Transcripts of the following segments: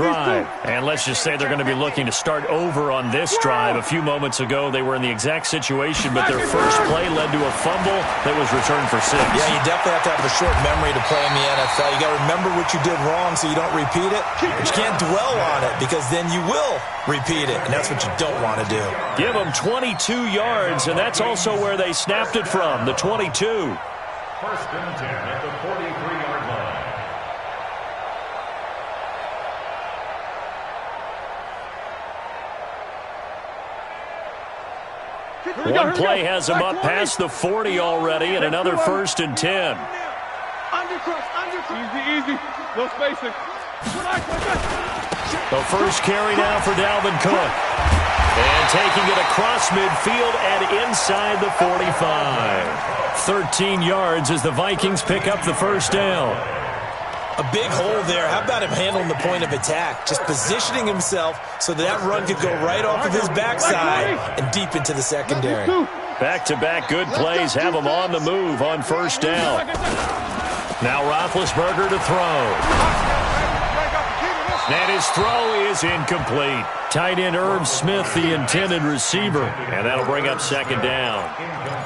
drive. And let's just say they're going to be looking to start over on this drive. A few moments ago, they were in the exact situation, but their first play led to a fumble that was returned for 6. Yeah, you definitely have to have a short memory to play in the NFL. You got to remember what you did wrong so you don't repeat it. But you can't dwell on it because then you will repeat it, and that's what you don't want to do. Give them 22 yards, and that's also where they snapped it from, the 22. First and 10 at the 43-yard line. One play has them up past the 40 already, and another first and 10. Easy. No spacing. The first carry now for Dalvin Cook. And taking it across midfield and inside the 45. 13 yards as the Vikings pick up the first down. A big hole there. How about him handling the point of attack? Just positioning himself so that run could go right off of his backside and deep into the secondary. Back-to-back good plays have him on the move on first down. Now Roethlisberger to throw. And his throw is incomplete. Tight end Irv Smith, the intended receiver. And that'll bring up second down.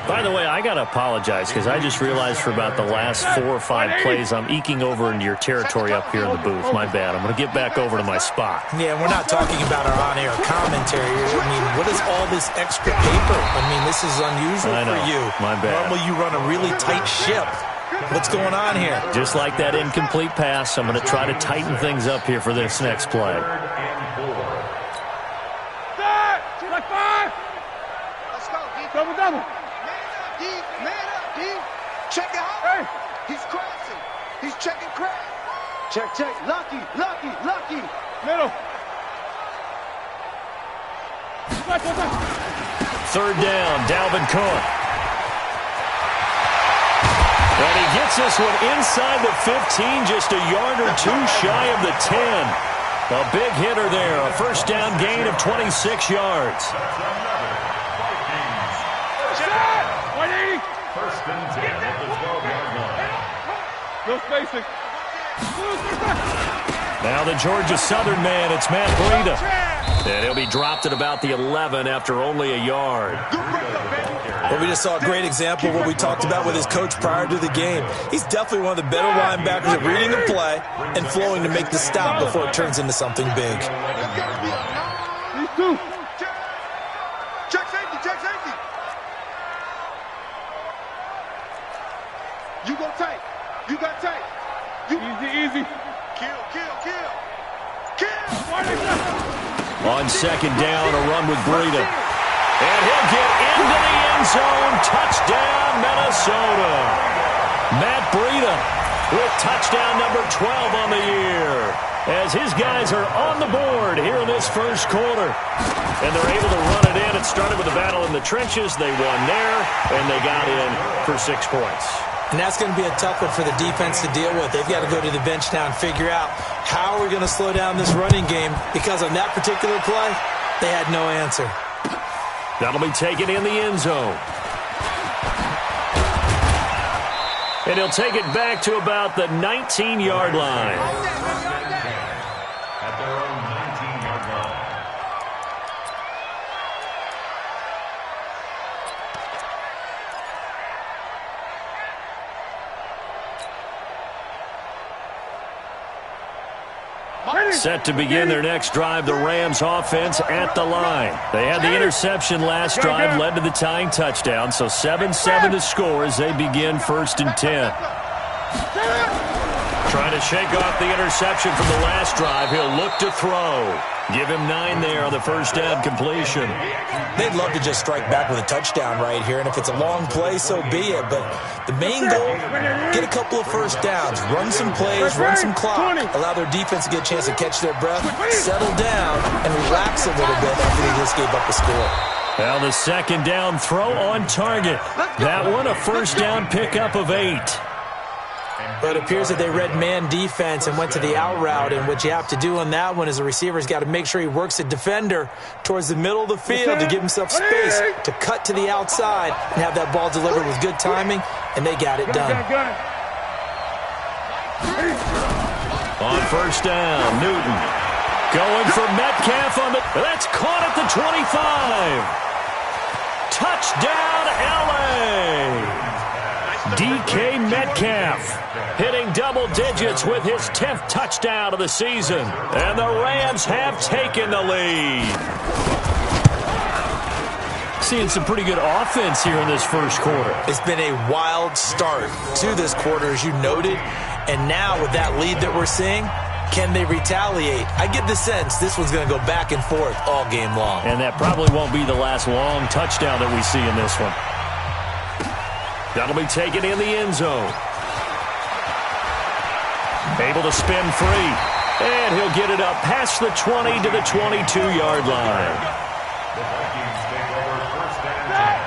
By the way, I got to apologize because I just realized for about the last 4 or 5 plays, I'm eking over into your territory up here in the booth. My bad. I'm going to get back over to my spot. Yeah, we're not talking about our on-air commentary. I mean, what is all this extra paper? I mean, this is unusual for you. My bad. Normally you run a really tight ship. What's going on here? Just like that incomplete pass, I'm going to try to tighten things up here for this next play. Like 5. Let's go, D. Double. Man up, D. Check it out. Hey. He's crashing. He's checking crash. Check. Lucky. Middle. Third down, Dalvin Cook. And he gets this one inside the 15, just a yard or two shy of the 10. A big hitter there, a first down gain of 26 yards. First and 10 at the 12-yard line. No spacing. Now the Georgia Southern man, it's Matt Breida. And he'll be dropped at about the 11 after only a yard. Well, we just saw a great example of what we talked about with his coach prior to the game. He's definitely one of the better linebackers at reading the play and flowing to make the stop before it turns into something big. These two. Check safety. You go tight. You got tight. Easy. Kill. On second down, a run with Breida. And he'll get into the end zone. Touchdown, Minnesota. Matt Breida with touchdown number 12 on the year. As his guys are on the board here in this first quarter. And they're able to run it in. It started with a battle in the trenches. They won there, and they got in for 6 points. And that's going to be a tough one for the defense to deal with. They've got to go to the bench now and figure out how we're going to slow down this running game, because on that particular play, they had no answer. That'll be taken in the end zone. And he'll take it back to about the 19-yard line. At their own 19-yard line. Set to begin their next drive, the Rams offense at the line. They had the interception last drive, led to the tying touchdown, so 7-7 to score as they begin first and 10. Trying to shake off the interception from the last drive. He'll look to throw. Give him 9 there on the first down completion. They'd love to just strike back with a touchdown right here, and if it's a long play, so be it. But the main goal, get a couple of first downs, run some plays, run some clock, allow their defense to get a chance to catch their breath, settle down, and relax a little bit after they just gave up the score. Now the second down throw on target. That one a first down pickup of 8. But it appears that they read man defense and went to the out route, and what you have to do on that one is the receiver's got to make sure he works the defender towards the middle of the field to give himself space to cut to the outside and have that ball delivered with good timing, and they got it done. On first down, Newton. Going for Metcalf on the... That's caught at the 25. Touchdown, L.A. DK Metcalf hitting double digits with his 10th touchdown of the season. And the Rams have taken the lead. Seeing some pretty good offense here in this first quarter. It's been a wild start to this quarter, as you noted. And now with that lead that we're seeing, can they retaliate? I get the sense this one's going to go back and forth all game long. And that probably won't be the last long touchdown that we see in this one. That'll be taken in the end zone. Able to spin free. And he'll get it up past the 20 to the 22-yard line.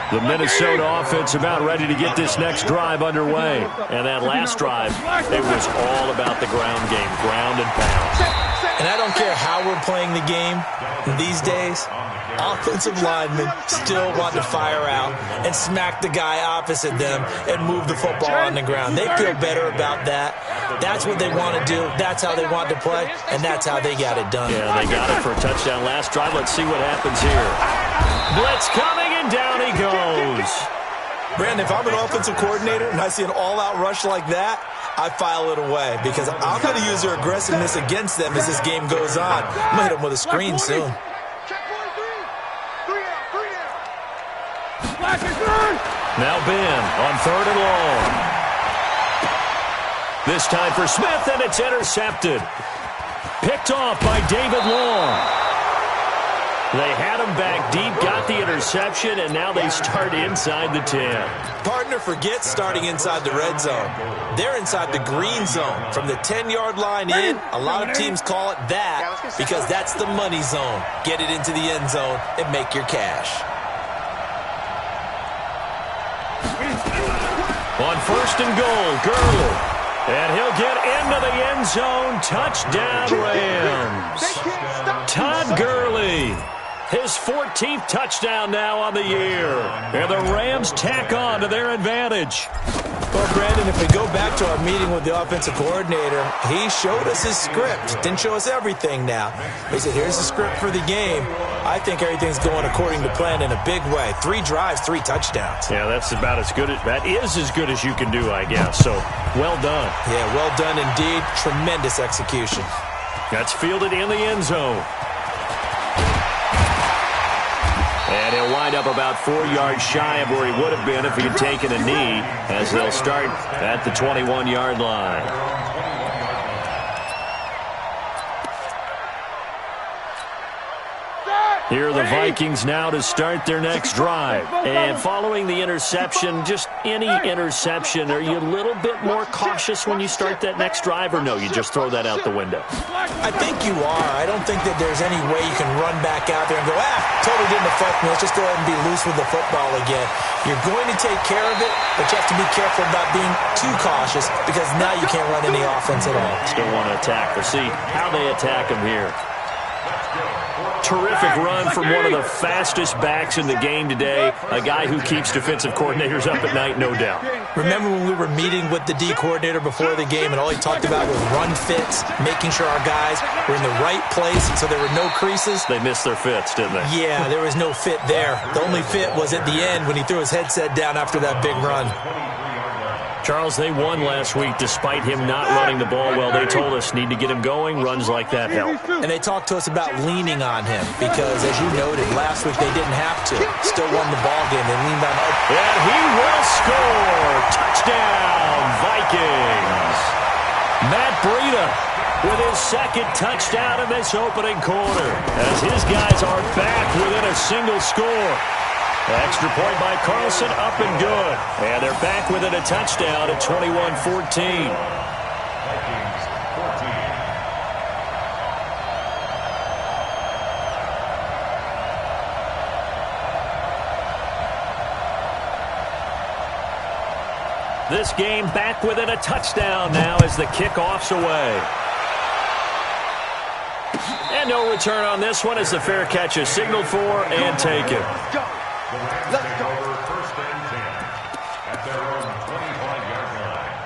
The Minnesota offense about ready to get this next drive underway. And that last drive, it was all about the ground game, ground and pound. And I don't care how we're playing the game these days, offensive linemen still want to fire out and smack the guy opposite them and move the football on the ground. They feel better about that. That's what they want to do. That's how they want to play, and that's how they got it done. Yeah, they got it for a touchdown last drive. Let's see what happens here. Blitz coming, and down he goes. Brandon, if I'm an offensive coordinator and I see an all-out rush like that, I file it away because I'm going to use their aggressiveness against them as this game goes on. I'm going to hit them with a screen soon. Now Ben on 3rd and long. This time for Smith, and it's intercepted. Picked off by David Long. They had him back deep, got the interception, and now they start inside the 10. Partner, forget starting inside the red zone. They're inside the green zone. From the 10-yard line in, a lot of teams call it that because that's the money zone. Get it into the end zone and make your cash. On 1st and goal, Gurley. And he'll get into the end zone. Touchdown, Rams. Todd Gurley. His 14th touchdown now on the year. And the Rams tack on to their advantage. Well, Brandon, if we go back to our meeting with the offensive coordinator, he showed us his script. Didn't show us everything now. He said, here's the script for the game. I think everything's going according to plan in a big way. 3 drives, 3 touchdowns. Yeah, that's about as good. That is as good as you can do, I guess. So, well done. Yeah, well done indeed. Tremendous execution. That's fielded in the end zone. And he'll wind up about 4 yards shy of where he would have been if he had taken a knee, as they'll start at the 21-yard line. Here are the Vikings now to start their next drive. And following the interception, just any interception, are you a little bit more cautious when you start that next drive, or no, you just throw that out the window? I think you are. I don't think that there's any way you can run back out there and go, totally didn't affect me. Let's just go ahead and be loose with the football again. You're going to take care of it, but you have to be careful about being too cautious because now you can't run any offense at all. Still want to attack. We'll see how they attack him here. Terrific run from one of the fastest backs in the game today. A guy who keeps defensive coordinators up at night, no doubt. Remember when we were meeting with the D coordinator before the game and all he talked about was run fits, making sure our guys were in the right place so there were no creases? They missed their fits, didn't they? Yeah, there was no fit there. The only fit was at the end when he threw his headset down after that big run. Charles, they won last week despite him not running the ball well. They told us need to get him going. Runs like that help. And they talked to us about leaning on him because, as you noted, last week they didn't have to. Still won the ball game. They leaned on him. And he will score. Touchdown, Vikings. Matt Breida with his 2nd touchdown in this opening quarter as his guys are back within a single score. Extra point by Carlson, up and good. And they're back within a touchdown at 21-14. This game back within a touchdown now as the kickoff's away. And no return on this one as the fair catch is signaled for and taken. Let's go. First and 10 at their own 25-yard line.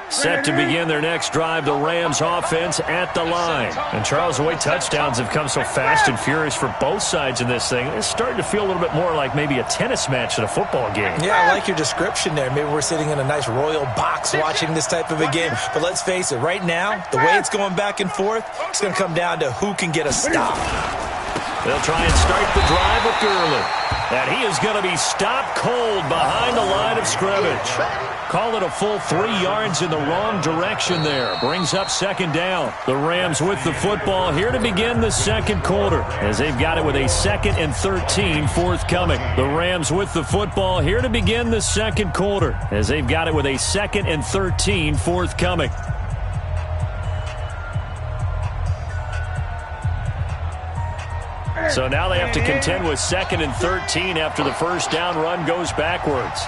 Set to begin their next drive, the Rams offense at the line. And Charles, the way touchdowns have come so fast and furious for both sides in this thing, it's starting to feel a little bit more like maybe a tennis match than a football game. Yeah, I like your description there. Maybe we're sitting in a nice royal box watching this type of a game. But let's face it, right now, the way it's going back and forth, it's going to come down to who can get a stop. They'll try and start the drive with Gurley. And he is going to be stopped cold behind the line of scrimmage. Call it a full 3 yards in the wrong direction there. Brings up second down. The Rams with the football here to begin the second quarter, as they've got it with a 2nd and 13 forthcoming. The Rams with the football here to begin the second quarter, as they've got it with a 2nd and 13 forthcoming. So now they have to contend with 2nd and 13 after the first down run goes backwards.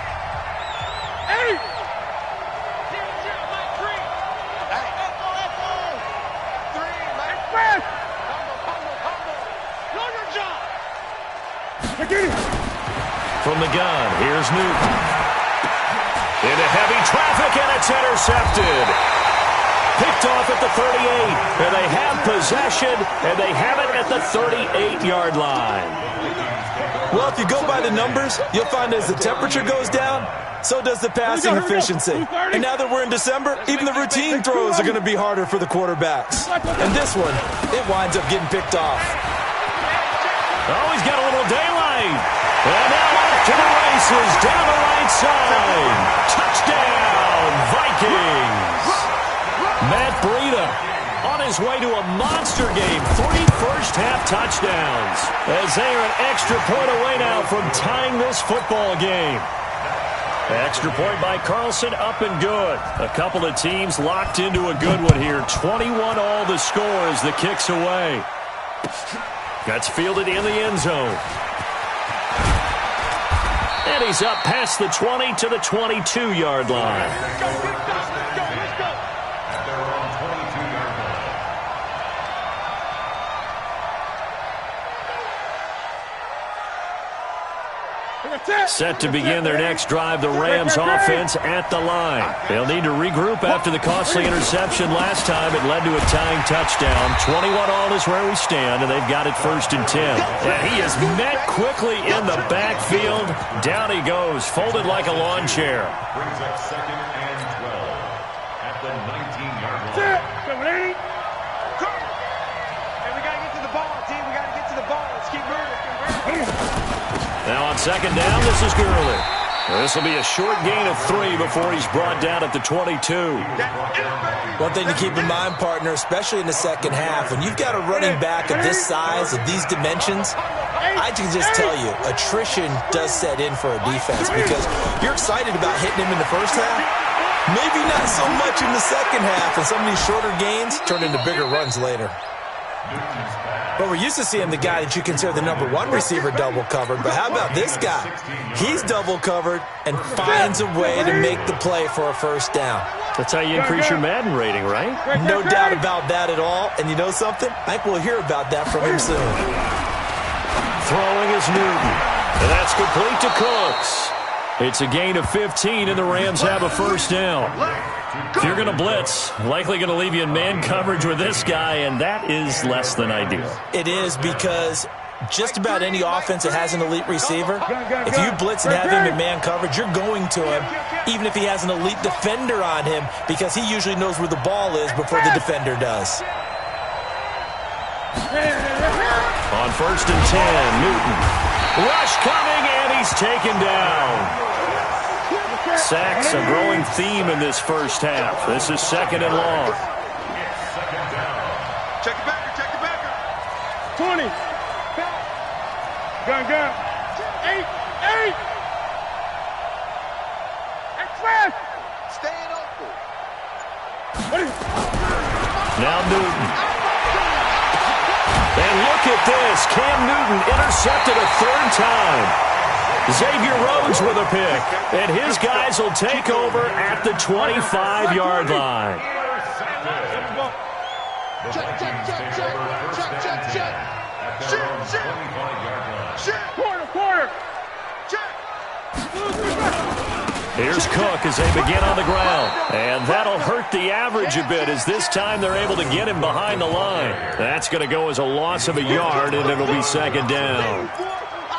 From the gun, here's Newton. Into heavy traffic, and it's intercepted. Picked off at the 38, and they have possession, and they have it at the 38-yard line. Well, if you go by the numbers, you'll find as the temperature goes down, so does the passing efficiency. And now that we're in December, even the routine throws are going to be harder for the quarterbacks. And this one, it winds up getting picked off. Oh, he's got a little daylight. And now off to the races, down the right side. Touchdown, Vikings. Matt Breida on his way to a monster game. 3 first-half touchdowns, as they are an extra point away now from tying this football game. Extra point by Carlson, up and good. A couple of teams locked into a good one here. 21 all the score as the kick's away. That's fielded in the end zone. And he's up past the 20 to the 22-yard line. Set to begin their next drive, the Rams offense at the line. They'll need to regroup after the costly interception last time. It led to a tying touchdown. 21 all is where we stand, and they've got it 1st and 10. And he is met quickly in the backfield. Down he goes, folded like a lawn chair. Brings up 2nd and 12 at the 19-yard line. Hey, we got to get to the ball, team. We got to get to the ball. Let's keep moving. Now on 2nd down, this is Gurley. This will be a short gain of 3 before he's brought down at the 22. One thing to keep in mind, partner, especially in the second half, when you've got a running back of this size, of these dimensions, I can just tell you, attrition does set in for a defense because you're excited about hitting him in the first half. Maybe not so much in the second half, and some of these shorter gains turn into bigger runs later. But we're used to seeing the guy that you consider the #1 receiver double covered. But how about this guy? He's double covered and finds a way to make the play for a first down. That's how you increase your Madden rating, right? No doubt about that at all. And you know something? I think we'll hear about that from him soon. Throwing is Newton. And that's complete to Cooks. It's a gain of 15, and the Rams have a first down. If you're going to blitz, likely going to leave you in man coverage with this guy, and that is less than ideal. It is, because just about any offense that has an elite receiver, if you blitz and have him in man coverage, you're going to him, even if he has an elite defender on him, because he usually knows where the ball is before the defender does. On 1st and 10, Newton. Rush coming, and he's taken down. Sacks, a growing theme in this first half. This is 2nd and long. Check it backer. 20. Gun. 8. Express. Staying open. Now Newton. And look at this. Cam Newton intercepted a 3rd time. Xavier Rhodes with a pick, and his guys will take over at the 25-yard line. Check. Quarter. Check. Here's Cook as they begin on the ground. And that'll hurt the average a bit as this time they're able to get him behind the line. That's going to go as a loss of a yard, and it'll be second down.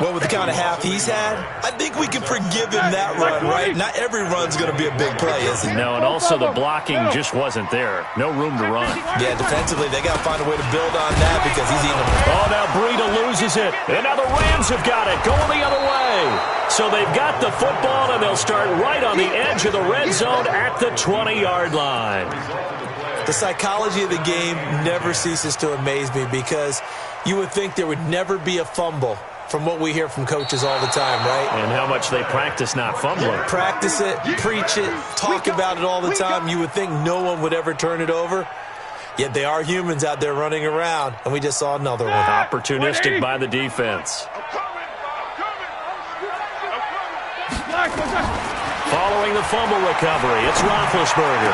Well, with the kind of half he's had, I think we can forgive him that run, right? Not every run's going to be a big play, is it? No, and also the blocking just wasn't there. No room to run. Yeah, defensively, they got to find a way to build on that because he's eating them. Oh, now Breida loses it. And now the Rams have got it, going the other way. So they've got the football, and they'll start right on the edge of the red zone at the 20-yard line. The psychology of the game never ceases to amaze me because you would think there would never be a fumble from what we hear from coaches all the time, right? And how much they practice not fumbling. Practice it, preach it, talk about it all the time. You would think no one would ever turn it over. Yet they are humans out there running around, and we just saw another one. Opportunistic by the defense. Following the fumble recovery, it's Roethlisberger.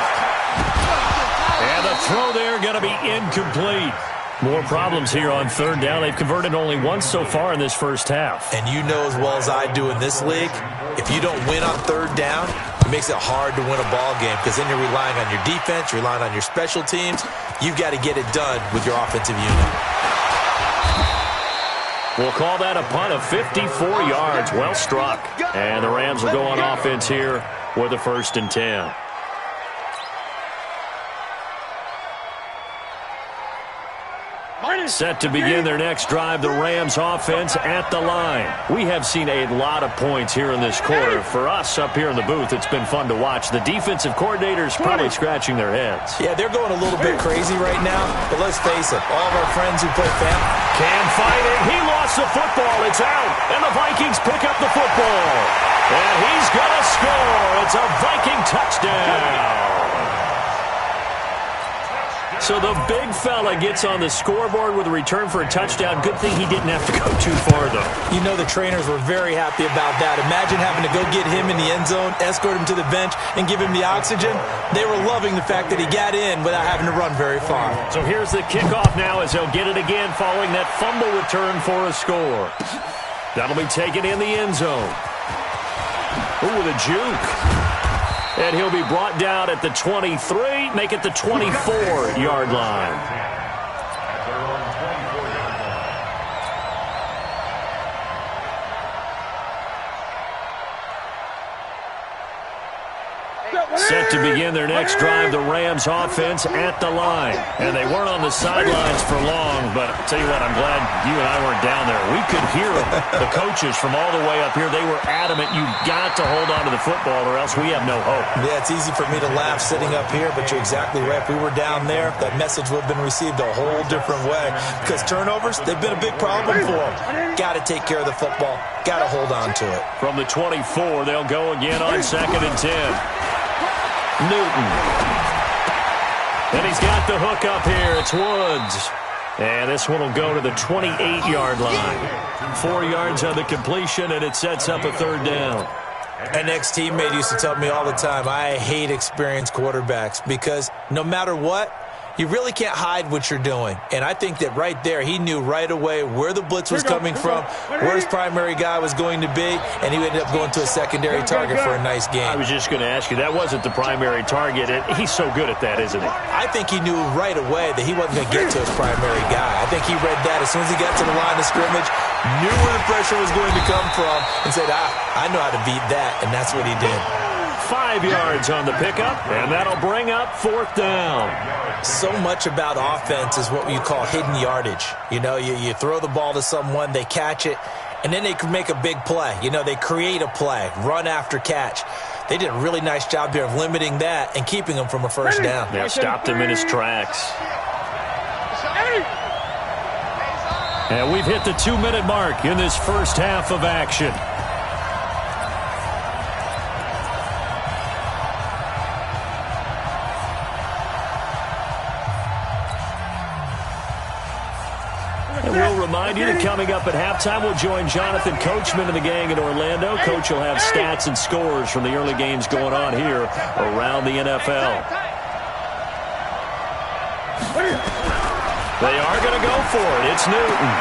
And the throw there going to be incomplete. More problems here on third down. They've converted only once so far in this first half. And you know as well as I do in this league, if you don't win on third down, it makes it hard to win a ball game because then you're relying on your defense, you're relying on your special teams. You've got to get it done with your offensive unit. We'll call that a punt of 54 yards. Well struck. And the Rams will go on offense here with a 1st and 10. Set to begin their next drive, the Rams offense at the line. We have seen a lot of points here in this quarter. For us up here in the booth, it's been fun to watch. The defensive coordinators probably scratching their heads. Yeah, they're going a little bit crazy right now, but let's face it, all of our friends who play family can fight it. He lost the football. It's out, and the Vikings pick up the football. And he's going to score. It's a Viking touchdown. So the big fella gets on the scoreboard with a return for a touchdown. Good thing he didn't have to go too far, though. You know the trainers were very happy about that. Imagine having to go get him in the end zone, escort him to the bench, and give him the oxygen. They were loving the fact that he got in without having to run very far. So here's the kickoff now as they'll get it again following that fumble return for a score. That'll be taken in the end zone. Ooh, with a juke. And he'll be brought down at the 23, make it the 24-yard line. Set to begin their next drive, the Rams offense at the line. And they weren't on the sidelines for long, but I'll tell you what, I'm glad you and I weren't down there. We could hear the coaches from all the way up here. They were adamant, you've got to hold on to the football or else we have no hope. Yeah, it's easy for me to laugh sitting up here, but you're exactly right. If we were down there, that message would have been received a whole different way. Because turnovers, they've been a big problem for them. Got to take care of the football. Got to hold on to it. From the 24, they'll go again on 2nd and 10. Newton. And he's got the hook up here. It's Woods. And this one will go to the 28-yard line. 4 yards on the completion, and it sets up a 3rd down. An ex-teammate used to tell me all the time, I hate experienced quarterbacks because no matter what, you really can't hide what you're doing. And I think that right there, he knew right away where the blitz was coming from, where his primary guy was going to be, and he ended up going to a secondary target for a nice game. I was just going to ask you, that wasn't the primary target. He's so good at that, isn't he? I think he knew right away that he wasn't going to get to his primary guy. I think he read that as soon as he got to the line of scrimmage, knew where the pressure was going to come from, and said, I know how to beat that, and that's what he did. 5 yards on the pickup, and that'll bring up 4th down. So much about offense is what you call hidden yardage. You know, you throw the ball to someone, they catch it, and then they can make a big play. You know, they create a play, run after catch. They did a really nice job here of limiting that and keeping him from a 1st down. Yeah, stopped him in his tracks. And we've hit the 2-minute mark in this first half of action. And we'll remind you that coming up at halftime, we'll join Jonathan Coachman and the gang in Orlando. Coach will have stats and scores from the early games going on here around the NFL. They are going to go for it. It's Newton.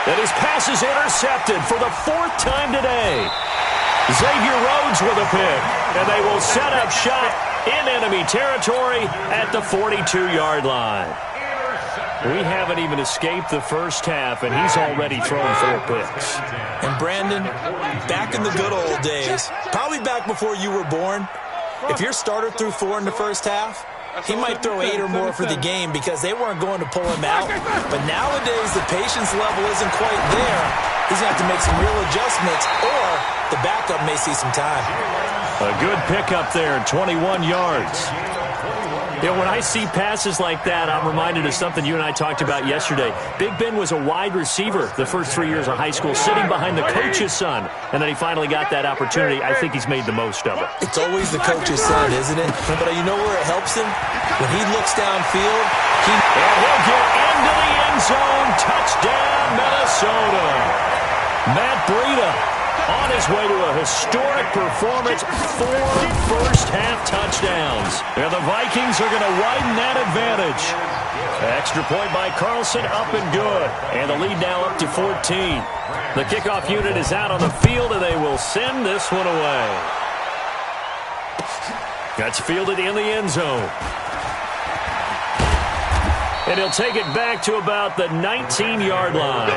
And his pass is intercepted for the 4th time today. Xavier Rhodes with a pick, and they will set up shop in enemy territory at the 42-yard line. We haven't even escaped the first half, and he's already thrown 4 picks. And Brandon, back in the good old days, probably back before you were born, if your starter threw 4 in the first half, he might throw 8 or more for the game because they weren't going to pull him out. But nowadays, the patience level isn't quite there. He's going to have to make some real adjustments, or the backup may see some time. A good pickup there, 21 yards. You know, when I see passes like that, I'm reminded of something you and I talked about yesterday. Big Ben was a wide receiver the first 3 years of high school, sitting behind the coach's son, and then he finally got that opportunity. I think he's made the most of it. It's always the coach's son, isn't it? But you know where it helps him? When he looks downfield, and he'll get into the end zone. Touchdown, Minnesota. Matt Breida on his way to a historic performance, 4 first-half touchdowns. And the Vikings are going to widen that advantage. Extra point by Carlson, up and good. And the lead now up to 14. The kickoff unit is out on the field, and they will send this one away. That's fielded in the end zone. And he'll take it back to about the 19-yard line.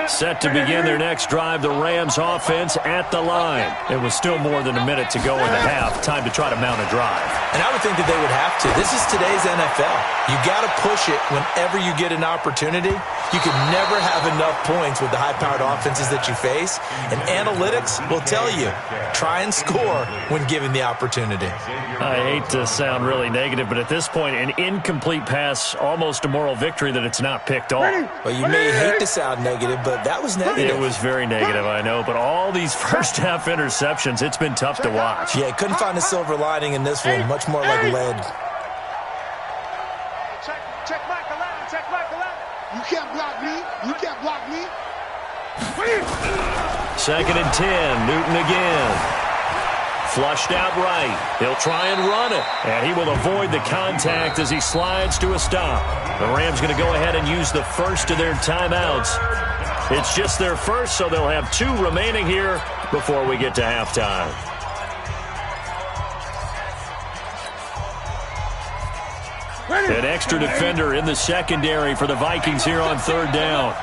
Set to begin their next drive, the Rams offense at the line. It was still more than a minute to go in the half. Time to try to mount a drive. And I would think that they would have to. This is today's NFL. You got to push it whenever you get an opportunity. You can never have enough points with the high-powered offenses that you face. And analytics will tell you, try and score when given the opportunity. I hate to sound really negative, but at this point, an incomplete pass, almost a moral victory that it's not picked off. Well, you may hate to sound negative, but that was negative. It was very negative, I know, but all these first-half interceptions, it's been tough to watch. Yeah, couldn't find a silver lining in this one, much more like lead. Check Michael Allen. Check Michael Allen. You can't block me. You can't block me. 2nd and 10. Newton again. Flushed out right. He'll try and run it. And he will avoid the contact as he slides to a stop. The Rams going to go ahead and use the first of their timeouts. It's just their first, so they'll have 2 remaining here before we get to halftime. An extra defender in the secondary for the Vikings here on 3rd down.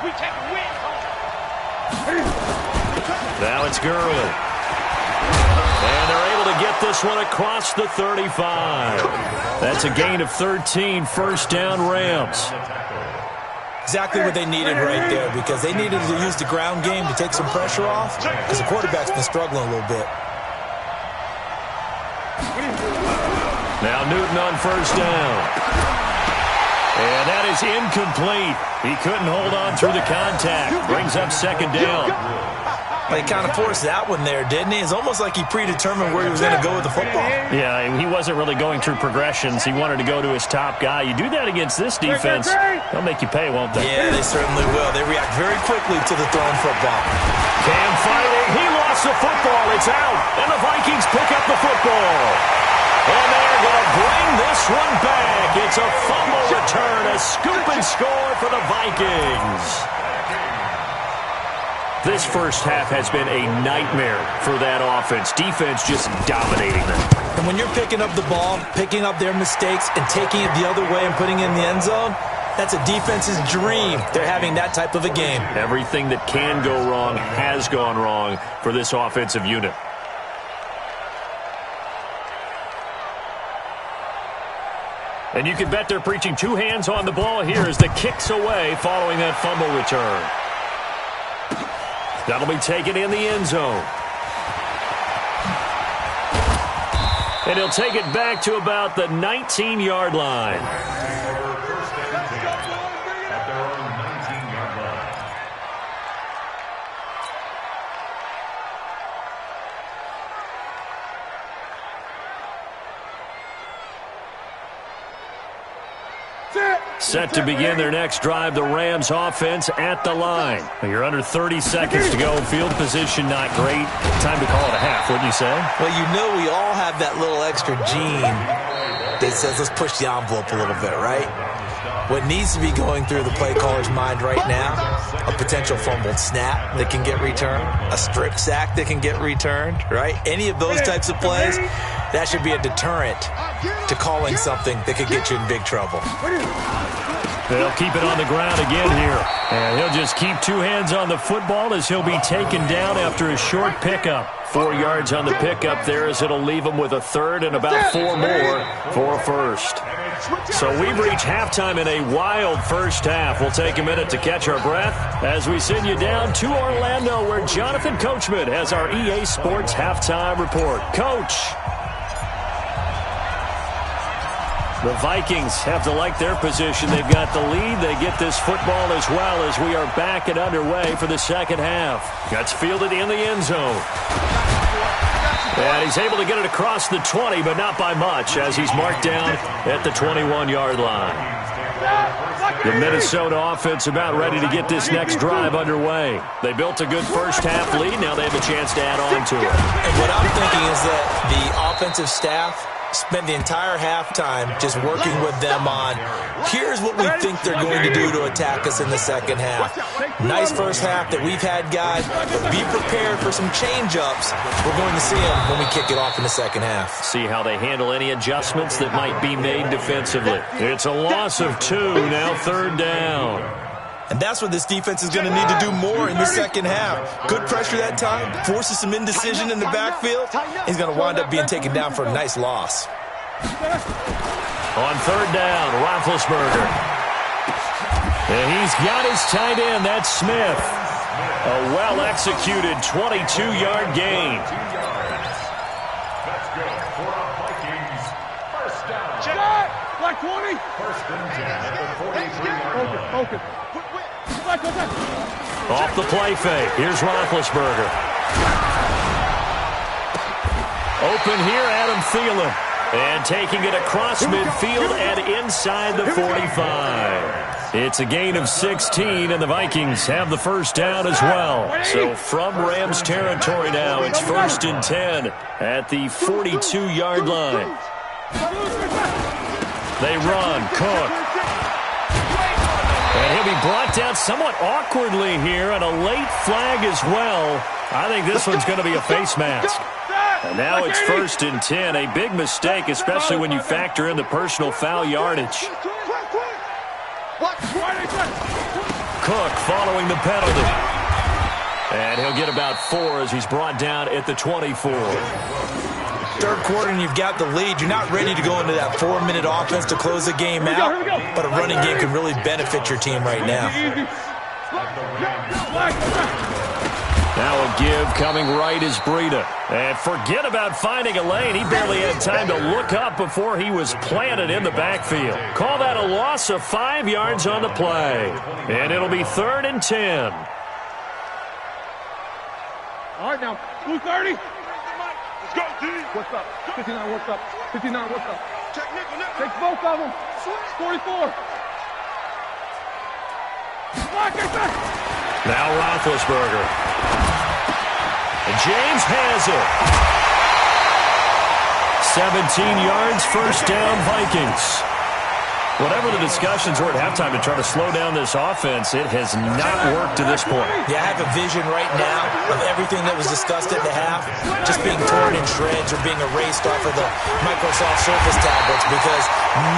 Now it's Gurley. And they're able to get this one across the 35. That's a gain of 13, first down Rams. Exactly what they needed right there, because they needed to use the ground game to take some pressure off, because the quarterback's been struggling a little bit. Now Newton on first down. And that is incomplete. He couldn't hold on through the contact. Brings up 2nd down. He kind of forced that one there, didn't he? It's almost like he predetermined where he was going to go with the football. Yeah, he wasn't really going through progressions. He wanted to go to his top guy. You do that against this defense, they'll make you pay, won't they? Yeah, they certainly will. They react very quickly to the thrown football. Cam fighting. He lost the football. It's out. And the Vikings pick up the football. And they're going to bring this one back. It's a fumble return, a scoop and score for the Vikings. This first half has been a nightmare for that offense. Defense just dominating them. And when you're picking up the ball, picking up their mistakes, and taking it the other way and putting it in the end zone, that's a defense's dream. They're having that type of a game. Everything that can go wrong has gone wrong for this offensive unit. And you can bet they're preaching 2 hands on the ball here as the kick's away following that fumble return. That'll be taken in the end zone. And he'll take it back to about the 19-yard line. At their own 19-yard line. Set to begin their next drive, the Rams offense at the line. You're under 30 seconds to go. Field position not great. Time to call it a half, wouldn't you say? Well, you know we all have that little extra gene that says let's push the envelope a little bit, right? What needs to be going through the play caller's mind right now, a potential fumbled snap that can get returned, a strip sack that can get returned, right? Any of those types of plays, that should be a deterrent to calling something that could get you in big trouble. They'll keep it on the ground again here. And he'll just keep two hands on the football as he'll be taken down after a short pickup. 4 yards on the pickup there as it'll leave him with a third and about 4 more for a first. So we've reached halftime in a wild first half. We'll take a minute to catch our breath as we send you down to Orlando where Jonathan Coachman has our EA Sports halftime report. Coach. The Vikings have to like their position. They've got the lead. They get this football as well as we are back and underway for the second half. Gets fielded in the end zone. And he's able to get it across the 20, but not by much as he's marked down at the 21-yard line. The Minnesota offense about ready to get this next drive underway. They built a good first half lead. Now they have a chance to add on to it. And what I'm thinking is that the offensive staff spend the entire halftime just working with them on here's what we think they're going to do to attack us in the second half. Nice first half that we've had, guys, but be prepared for some change-ups. We're going to see them when we kick it off in the second half. See how they handle any adjustments that might be made defensively. It's a loss of 2, now third down. And that's what this defense is going to need to do more in the second half. Good pressure that time, forces some indecision in the backfield. He's going to wind up being taken down for a nice loss. On third down, Roethlisberger. And he's got his tight end, that's Smith. A well-executed 22-yard gain. That's good for our Vikings. First down. Check it. Black 20. First and 10 at the 43-yard line. Focus. Off the play fake. Here's Roethlisberger. Open here, Adam Thielen. And taking it across midfield and inside the 45. It's a gain of 16, and the Vikings have the first down as well. So from Rams territory now, it's first and 10 at the 42-yard line. They run. Cook. And he'll be brought down somewhat awkwardly here, and a late flag as well. I think this one's going to be a face mask. And now it's first and 10. A big mistake, especially when you factor in the personal foul yardage. Cook following the penalty. And he'll get about 4 as he's brought down at the 24. Third quarter and you've got the lead. You're not ready to go into that 4-minute offense to close the game out, but a running game can really benefit your team right now. Now a give coming right is Breida. And forget about finding a lane. He barely had time to look up before he was planted in the backfield. Call that a loss of 5 yards on the play. And it'll be third and 10. All right, now, 230. Let's go, D. What's up? 59, what's up? 59, what's up? Check nickel. Take both of them. 44. Now Roethlisberger. And James has it. 17 yards, first down, Vikings. Whatever the discussions were at halftime to try to slow down this offense, it has not worked to this point. Yeah, I have a vision right now of everything that was discussed at the half just being torn in shreds or being erased off of the Microsoft Surface tablets because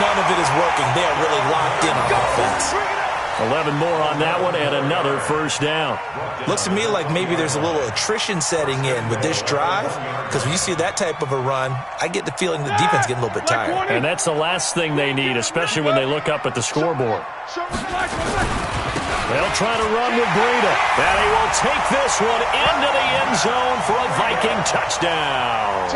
none of it is working. They are really locked in on offense. 11 more on that one and another first down. Looks to me like maybe there's a little attrition setting in with this drive because when you see that type of a run, I get the feeling the defense getting a little bit tired. And that's the last thing they need, especially when they look up at the scoreboard. They'll try to run with Breida. And he will take this one into the end zone for a Viking touchdown.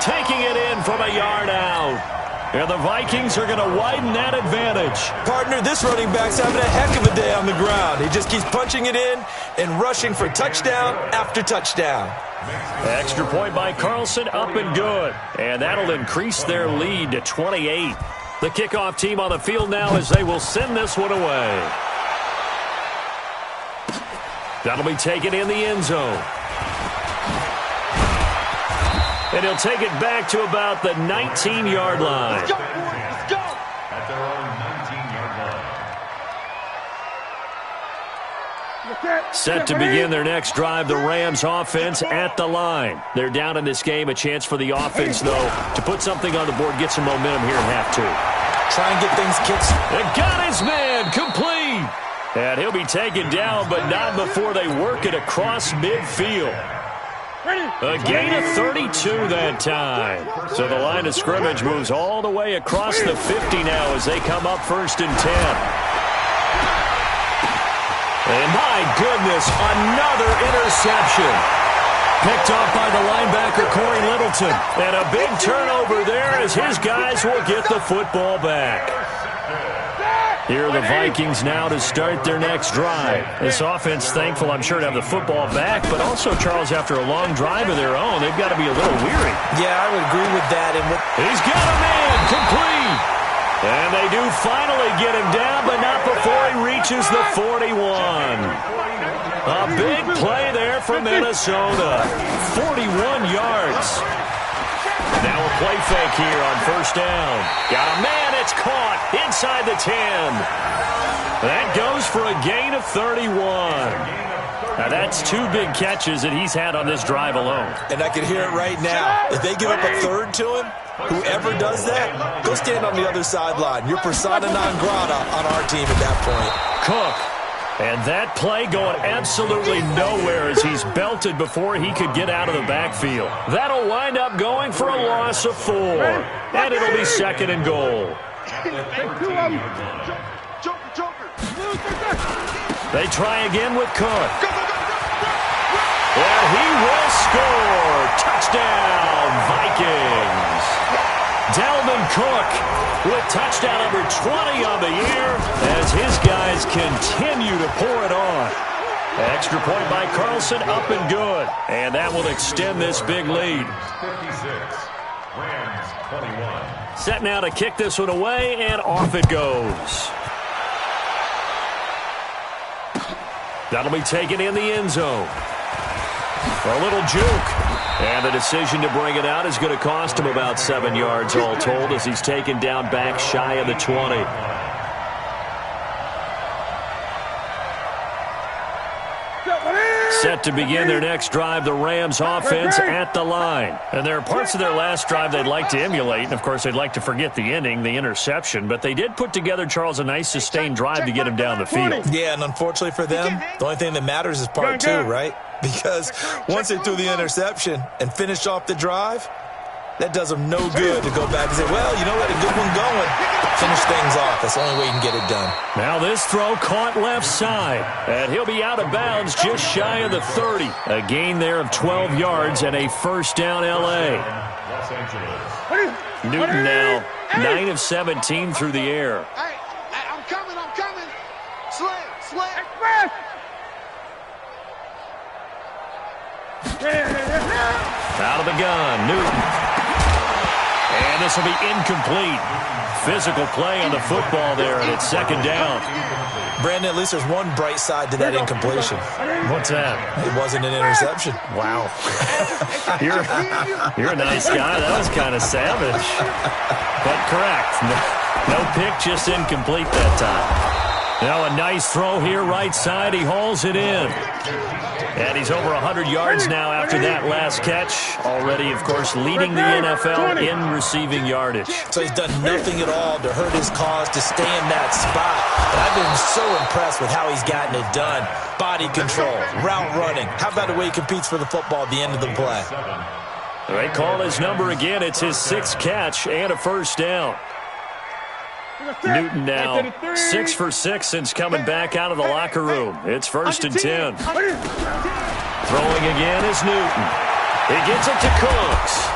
Taking it in from a yard out. And the Vikings are going to widen that advantage. Partner, this running back's having a heck of a day on the ground. He just keeps punching it in and rushing for touchdown after touchdown. Extra point by Carlson, up and good. And that'll increase their lead to 28. The kickoff team on the field now as they will send this one away. That'll be taken in the end zone. And he'll take it back to about the 19-yard line. Let's go, let's go. At their own 19-yard line. Set to begin their next drive, the Rams offense at the line. They're down in this game. A chance for the offense, though, to put something on the board, get some momentum here in half two. Try and get things kicked. And got his man complete. And he'll be taken down, but not before they work it across midfield. A gain of 32 that time. So the line of scrimmage moves all the way across the 50 now as they come up 1st and 10. And my goodness, another interception. Picked off by the linebacker, Corey Littleton. And a big turnover there as his guys will get the football back. Here are the Vikings now to start their next drive. This offense, thankful, I'm sure, to have the football back, but also, Charles, after a long drive of their own, they've got to be a little weary. Yeah, I would agree with that. And he's got a man complete. And they do finally get him down, but not before he reaches the 41. A big play there from Minnesota. 41 yards. Now a play fake here on 1st down. Got a man, it's caught inside the 10. That goes for a gain of 31. Now that's 2 big catches that he's had on this drive alone. And I can hear it right now. If they give up a third to him, whoever does that, go stand on the other sideline. You're persona non grata on our team at that point. Cook. And that play going absolutely nowhere as he's belted before he could get out of the backfield. That'll wind up going for a loss of 4. And it'll be 2nd and goal. They try again with Cook. And he will score. Touchdown, Vikings. Dalvin Cook with touchdown number 20 on the year as his guys continue to pour it on. Extra point by Carlson, up and good. And that will extend this big lead. 56, Rams 21. Set now to kick this one away, and off it goes. That'll be taken in the end zone. For a little juke. And the decision to bring it out is going to cost him about 7 yards all told as he's taken down back shy of the 20. Set to begin their next drive, the Rams offense at the line. And there are parts of their last drive they'd like to emulate. And, of course, they'd like to forget the ending, the interception. But they did put together, Charles, a nice sustained drive to get him down the field. Yeah, and unfortunately for them, the only thing that matters is part 2, right? Because once they threw the interception and finished off the drive, that does them no good to go back and say, well, you know what, a good one going. Finish things off. That's the only way you can get it done. Now this throw caught left side. And he'll be out of bounds just shy of the 30. A gain there of 12 yards and a 1st down L.A. Los Angeles. Newton now 9 of 17 through the air. Hey, I'm coming. Slay. Out of the gun, Newton. And this will be incomplete. Physical play on the football there, and it's 2nd down. Brandon, at least there's one bright side to that incompletion. What's that? It wasn't an interception. Wow. You're a nice guy. That was kind of savage. But correct. No pick, just incomplete that time. Now a nice throw here right side. He hauls it in. And he's over 100 yards now after that last catch. Already, of course, leading the NFL in receiving yardage. So he's done nothing at all to hurt his cause, to stay in that spot. But I've been so impressed with how he's gotten it done. Body control, route running. How about the way he competes for the football at the end of the play? They call his number again. It's his 6th catch and a 1st down. Newton now 6 for 6 since coming back out of the locker room. It's 1st and 10. Throwing again is Newton. He gets it to Cooks.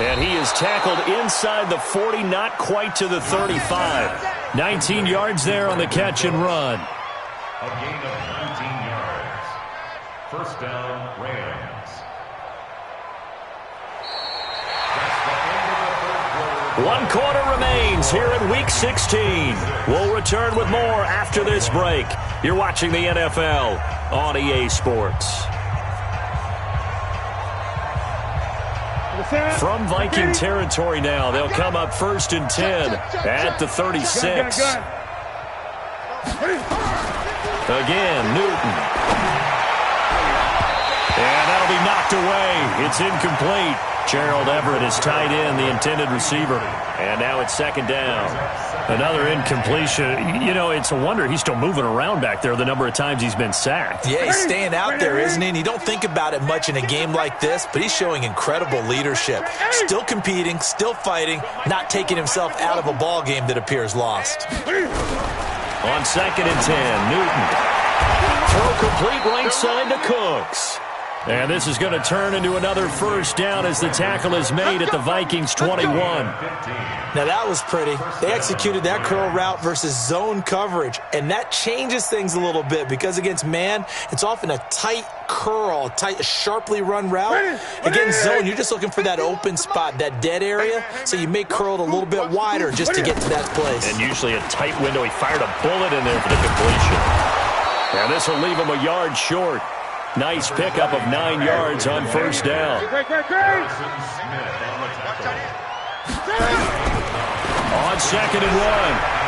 And he is tackled inside the 40, not quite to the 35. 19 yards there on the catch and run. A gain of 19 yards. 1st down, Rams. That's the end of the 3rd quarter. 1 quarter remains here in Week 16. We'll return with more after this break. You're watching the NFL on EA Sports. From Viking territory now, they'll come up 1st and 10 at the 36. Again, Newton. And that'll be knocked away. It's incomplete. Gerald Everett is tight end, the intended receiver. And now it's 2nd down. Another incompletion. You know, it's a wonder he's still moving around back there the number of times he's been sacked. Yeah, he's staying out there, isn't he? And you don't think about it much in a game like this, but he's showing incredible leadership. Still competing, still fighting, not taking himself out of a ball game that appears lost. On 2nd and 10, Newton. Throw complete right side to Cooks. And this is going to turn into another 1st down as the tackle is made at the Vikings 21. Now that was pretty. They executed that curl route versus zone coverage, and that changes things a little bit because against man, it's often a tight curl, tight, sharply run route. Against zone, you're just looking for that open spot, that dead area, so you may curl it a little bit wider just to get to that place. And usually a tight window. He fired a bullet in there for the completion. And this will leave him a yard short. Nice pickup of 9 yards on 1st down. On 2nd and 1,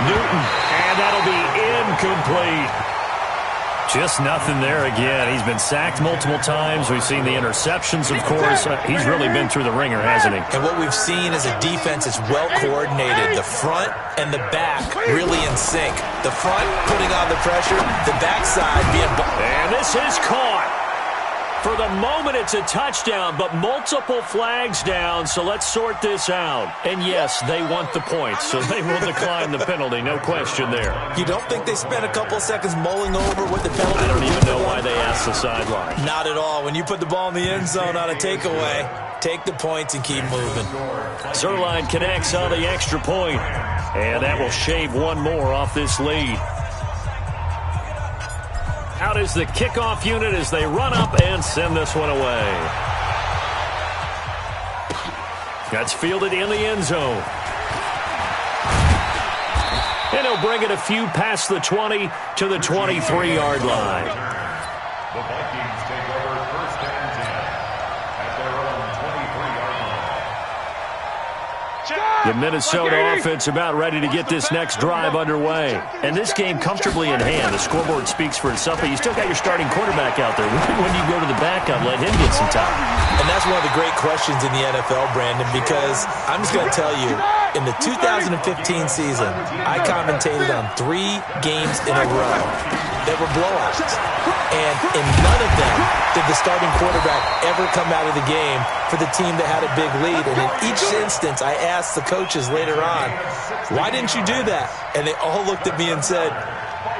Newton, and that'll be incomplete. Just nothing there again. He's been sacked multiple times. We've seen the interceptions, of course. He's really been through the ringer, hasn't he? And what we've seen is a defense that's well coordinated. The front and the back really in sync. The front putting on the pressure, the backside being... And this is caught. For the moment, it's a touchdown, but multiple flags down, so let's sort this out. And yes, they want the points, so they will decline the penalty, no question there. You don't think they spent a couple of seconds mulling over what the penalty... I don't even know why they asked the sideline. Not at all. When you put the ball in the end zone on a takeaway, take the points and keep moving. Zerline connects on the extra point, and that will shave one more off this lead. Out is the kickoff unit as they run up and send this one away. That's fielded in the end zone. And he'll bring it a few past the 20 to the 23-yard line. The Vikings take over 1st and 10 at their own 23-yard line. The Minnesota offense about ready to get this next drive underway. And this game comfortably in hand. The scoreboard speaks for itself, but you still got your starting quarterback out there. When do you go to the backup, let him get some time? And that's one of the great questions in the NFL, Brandon, because I'm just going to tell you, in the 2015 season, I commentated on 3 games in a row that were blowouts. And in none of them did the starting quarterback ever come out of the game for the team that had a big lead. And in each instance, I asked the coaches later on, why didn't you do that? And they all looked at me and said,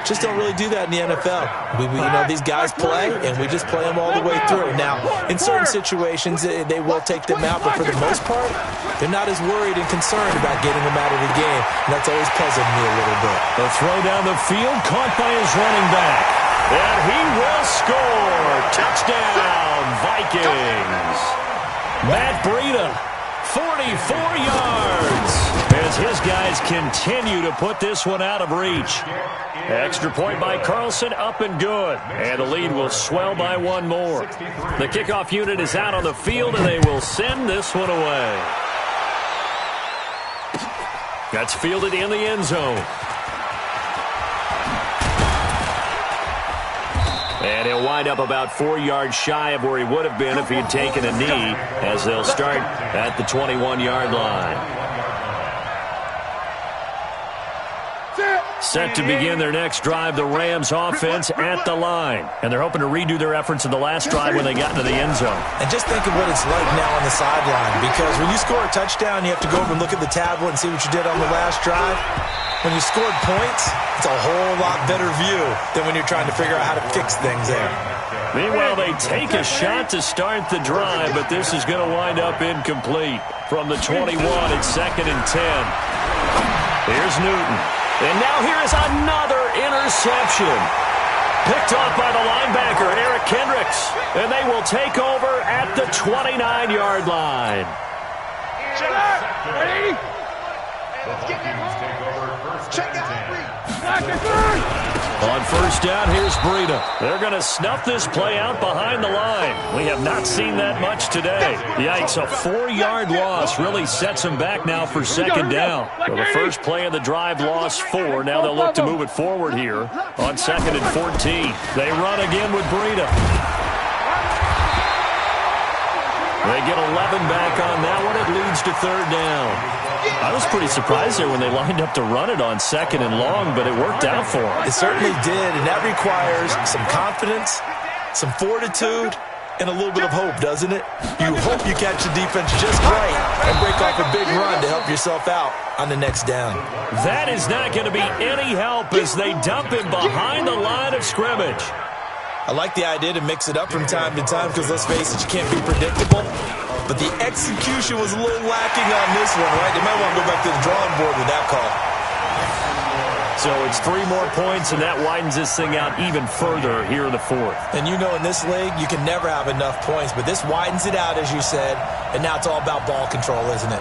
just don't really do that in the NFL. You know, these guys play, and we just play them all the way through. Now, in certain situations, they will take them out, but for the most part, they're not as worried and concerned about getting them out of the game, and that's always puzzled me a little bit. The throw down the field, caught by his running back. And he will score. Touchdown, Vikings. Matt Breida, 44 yards. As his guys continue to put this one out of reach. Extra point by Carlson, up and good. And the lead will swell by 1 more. The kickoff unit is out on the field, and they will send this one away. That's fielded in the end zone. And he'll wind up about 4 yards shy of where he would have been if he had taken a knee, as they'll start at the 21-yard line. Set to begin their next drive, the Rams offense at the line. And they're hoping to redo their efforts in the last drive when they got into the end zone. And just think of what it's like now on the sideline, because when you score a touchdown, you have to go over and look at the tablet and see what you did on the last drive. When you scored points, it's a whole lot better view than when you're trying to figure out how to fix things there. Meanwhile, they take a shot to start the drive, but this is going to wind up incomplete. From the 21, it's 2nd and 10. Here's Newton. And now here is another interception. Picked off by the linebacker, Eric Kendricks. And they will take over at the 29-yard line. On first down, here's Breida. They're going to snuff this play out behind the line. We have not seen that much today. Yikes, a 4-yard loss really sets them back now for second down. So the first play of the drive lost 4. Now they'll look to move it forward here on 2nd and 14. They run again with Breida. They get 11 back on that one. It leads to 3rd down. I was pretty surprised there when they lined up to run it on 2nd and long, but it worked out for them. It certainly did, and that requires some confidence, some fortitude, and a little bit of hope, doesn't it? You hope you catch the defense just right and break off a big run to help yourself out on the next down. That is not going to be any help as they dump him behind the line of scrimmage. I like the idea to mix it up from time to time because, let's face it, you can't be predictable. But the execution was a little lacking on this one, right? They might want to go back to the drawing board with that call. So it's 3 more points, and that widens this thing out even further here in the 4th. And you know in this league, you can never have enough points. But this widens it out, as you said, and now it's all about ball control, isn't it?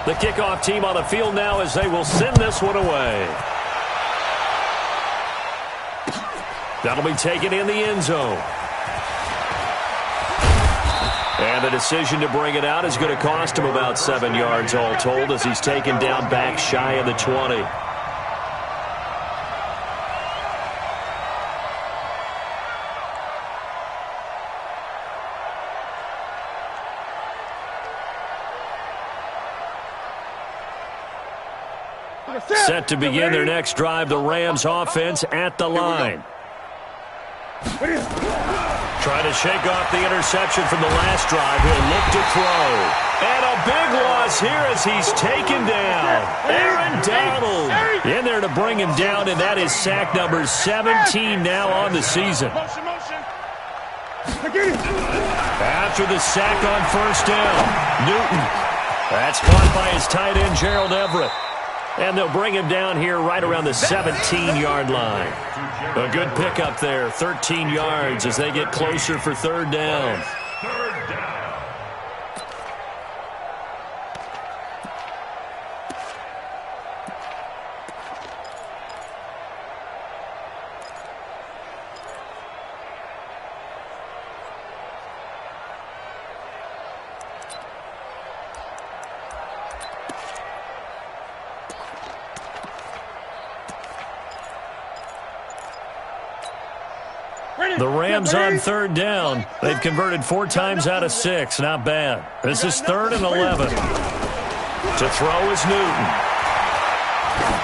The kickoff team on the field now as they will send this one away. That'll be taken in the end zone. And the decision to bring it out is going to cost him about 7 yards all told as he's taken down back shy of the 20. Set to begin their next drive, the Rams offense at the line. Trying to shake off the interception from the last drive. He'll look to throw. And a big loss here as he's taken down. Aaron Donald in there to bring him down, and that is sack number 17 now on the season. After the sack on first down, Newton. That's caught by his tight end, Gerald Everett. And they'll bring him down here right around the 17-yard line. A good pickup there, 13 yards as they get closer for 3rd down. The Rams on 3rd down. They've converted 4 times out of 6. Not bad. This is 3rd and 11. To throw is Newton.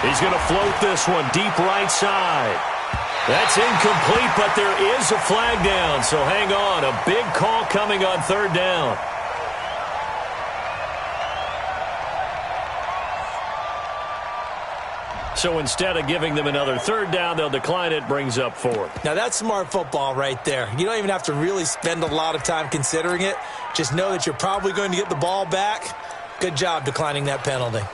He's going to float this one deep right side. That's incomplete, but there is a flag down. So hang on. A big call coming on 3rd down. So instead of giving them another 3rd down, they'll decline it, brings up 4th. Now that's smart football right there. You don't even have to really spend a lot of time considering it. Just know that you're probably going to get the ball back. Good job declining that penalty.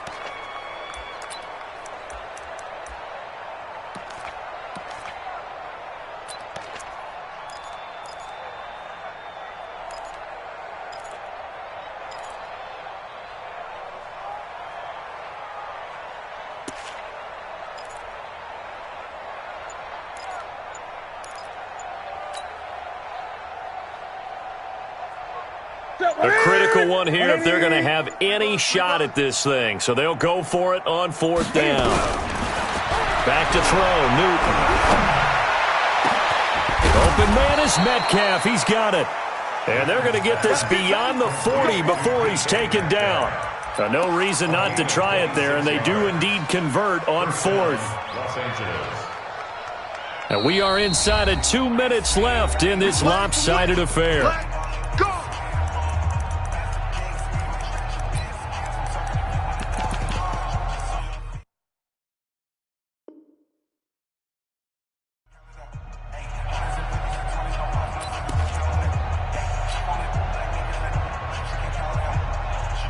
A critical one here if they're going to have any shot at this thing. So they'll go for it on 4th down. Back to throw, Newton. Open man is Metcalf. He's got it. And they're going to get this beyond the 40 before he's taken down. No reason not to try it there, and they do indeed convert on 4th. And we are inside of 2 minutes left in this lopsided affair.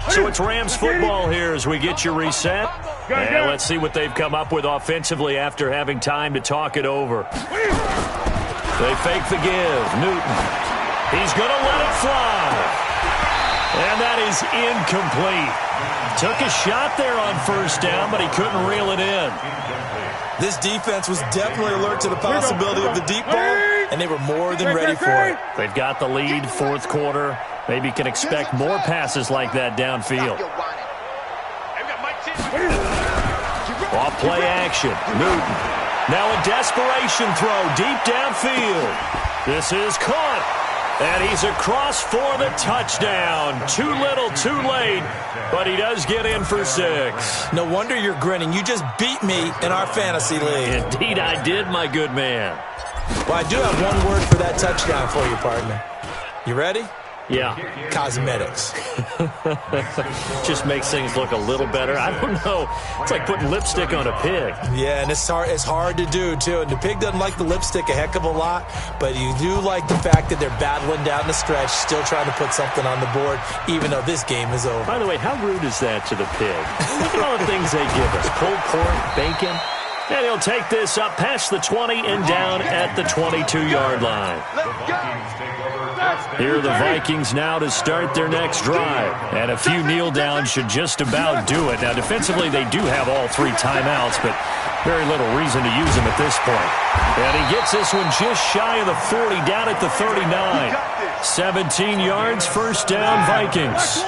So it's Rams football here as we get you reset. And let's see what they've come up with offensively after having time to talk it over. They fake the give. Newton. He's going to let it fly. And that is incomplete. Took a shot there on first down, but he couldn't reel it in. This defense was definitely alert to the possibility of the deep ball, and they were more than ready for it. They've got the lead, fourth quarter. Maybe can expect more passes like that downfield. Off play action. Newton. Now a desperation throw deep downfield. This is caught. And he's across for the touchdown. Too little, too late. But he does get in for 6. No wonder you're grinning. You just beat me in our fantasy league. Indeed I did, my good man. Well, I do have one word for that touchdown for you, partner. You ready? Yeah. Cosmetics. Just makes things look a little better. I don't know. It's like putting lipstick on a pig. Yeah, and it's hard to do, too. And the pig doesn't like the lipstick a heck of a lot, but you do like the fact that they're battling down the stretch, still trying to put something on the board, even though this game is over. By the way, how rude is that to the pig? Look at all the things they give us. Pulled pork, bacon. And he'll take this up past the 20 and down at the 22-yard line. Here are the Vikings now to start their next drive. And a few kneel downs should just about do it. Now, defensively, they do have all 3 timeouts, but very little reason to use them at this point. And he gets this one just shy of the 40, down at the 39. 17 yards, first down, Vikings.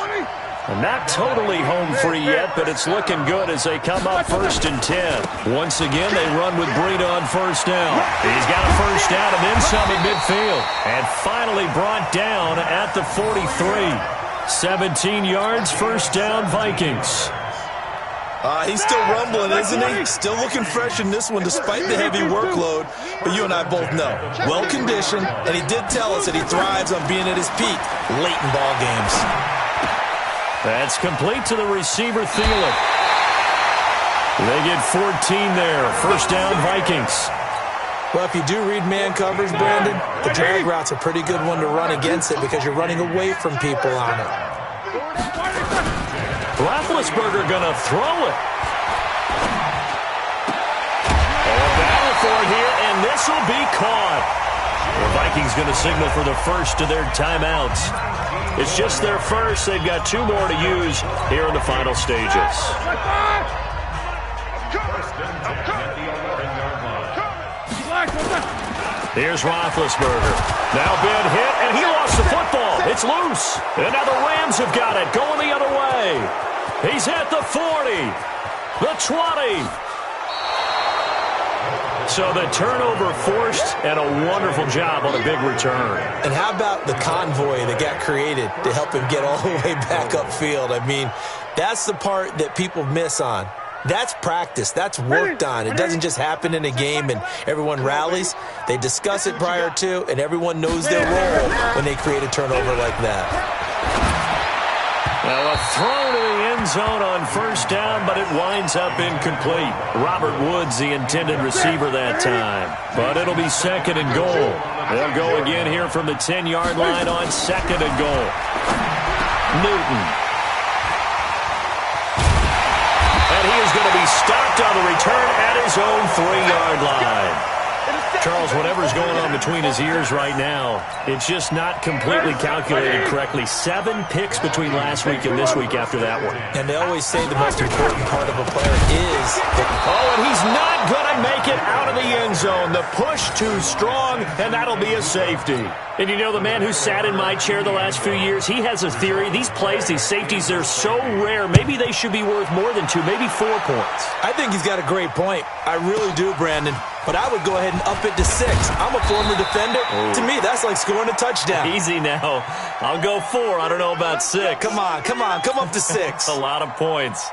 And not totally home free yet, but it's looking good as they come up 1st and 10. Once again, they run with Breida on first down. He's got a first down and then some at midfield. And finally brought down at the 43. 17 yards, first down, Vikings. He's still rumbling, isn't he? Still looking fresh in this one despite the heavy workload. But you and I both know, well-conditioned, and he did tell us that he thrives on being at his peak late in ball games. That's complete to the receiver, Thielen. They get 14 there. First down, Vikings. Well, if you do read man coverage, Brandon, the drag route's a pretty good one to run against it because you're running away from people on it. Roethlisberger going to throw it. A battle for it here, and this will be caught. The Vikings going to signal for the first of their timeouts. It's just their first. They've got 2 more to use here in the final stages. Here's Roethlisberger. Now been hit, and he lost the football. It's loose. And now the Rams have got it, going the other way. He's at the 40, the 20. So the turnover forced, and a wonderful job on a big return. And how about the convoy that got created to help him get all the way back upfield? I mean, that's the part that people miss on. That's practice. That's worked on. It doesn't just happen in a game and everyone rallies. They discuss it prior to, and everyone knows their role when they create a turnover like that. Well, a throw to the end zone on first down, but it winds up incomplete. Robert Woods, the intended receiver that time. But it'll be 2nd and goal. They'll go again here from the 10-yard line on 2nd and goal. Newton. And he is going to be stopped on the return at his own 3-yard line. Charles, whatever's going on between his ears right now, it's just not completely calculated correctly. 7 picks between last week and this week after that one. And they always say the most important part of a player is... Oh, and he's not going to make it out of the end zone. The push too strong, and that'll be a safety. And you know, the man who sat in my chair the last few years, he has a theory. These plays, these safeties, they're so rare. Maybe they should be worth more than 2, maybe 4 points. I think he's got a great point. I really do, Brandon. But I would go ahead and up it to 6. I'm a former defender. Ooh. To me, that's like scoring a touchdown. Easy now. I'll go 4. I don't know about 6. Come on. Come up to 6. A lot of points.